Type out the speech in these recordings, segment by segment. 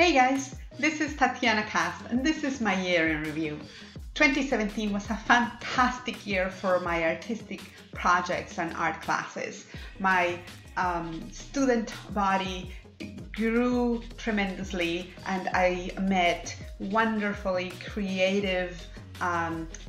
Hey guys, this is Tatiana Cast and this is my year in review. 2017 was a fantastic year for my artistic projects and art classes. My student body grew tremendously and I met wonderfully creative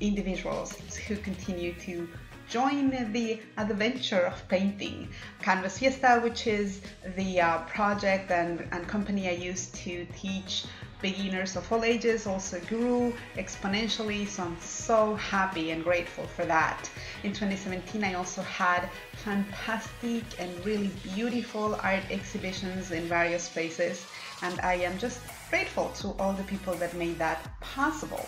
individuals who continue to join the adventure of painting. Canvas Fiesta, which is the project and company I use to teach beginners of all ages, also grew exponentially, so I'm so happy and grateful for that. In 2017 I also had fantastic and really beautiful art exhibitions in various places, and I am just grateful to all the people that made that possible.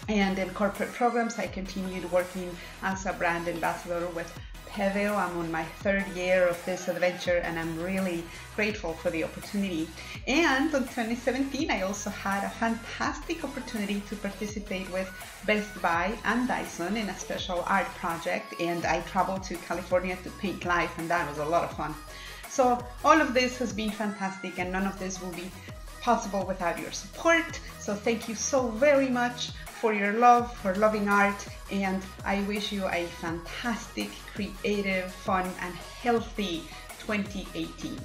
And in corporate programs, I continued working as a brand ambassador with Peveo. I'm on my third year of this adventure and I'm really grateful for the opportunity. And in 2017, I also had a fantastic opportunity to participate with Buy and Dyson in a special art project, and I traveled to California to paint live, and that was a lot of fun. So all of this has been fantastic, and none of this will be possible without your support. So thank you so very much for your love, for loving art, and I wish you a fantastic, creative, fun, and healthy 2018.